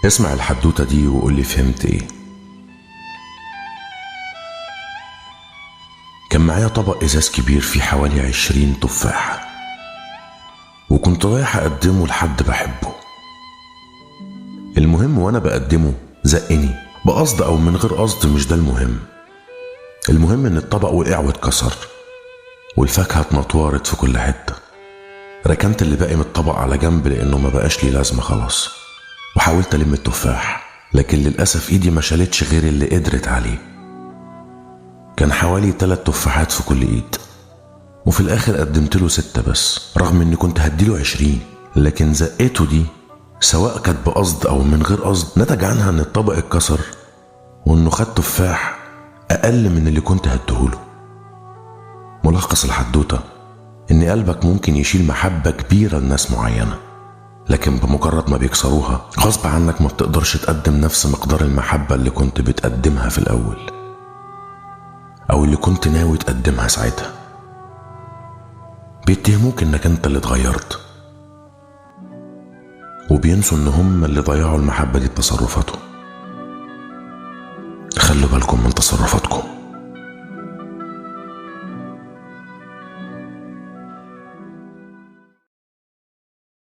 اسمع الحدوتة دي وقول لي فهمت ايه. كان معايا طبق ازاز كبير فيه حوالي 20 تفاحة، وكنت رايح اقدمه لحد بحبه. المهم وانا بقدمه زقني بقصد او من غير قصد، مش ده المهم. المهم ان الطبق وقع واتكسر والفاكهة اتنطورت في كل حتة. ركنت اللي باقي من الطبق على جنب لانه ما بقاش لي لازمة خلاص، وحاولت الم التفاح، لكن للأسف ايدي ما شالتش غير اللي قدرت عليه. كان حوالي 3 تفاحات في كل ايد، وفي الاخر قدمت له 6 بس، رغم اني كنت هديله 20. لكن زقته دي سواء كانت بقصد او من غير قصد نتج عنها ان الطبق اتكسر، وانه خد تفاح اقل من اللي كنت هديهوله. ملخص الحدوتة ان قلبك ممكن يشيل محبة كبيرة لناس معينة، لكن بمجرد ما بيكسروها غصب عنك ما بتقدرش تقدم نفس مقدار المحبة اللي كنت بتقدمها في الاول، او اللي كنت ناوي تقدمها ساعتها. بيتهموك انك انت اللي اتغيرت، وبينسوا ان هم اللي ضيعوا المحبة دي بتصرفاتهم. خلوا بالكم من تصرفاتكم.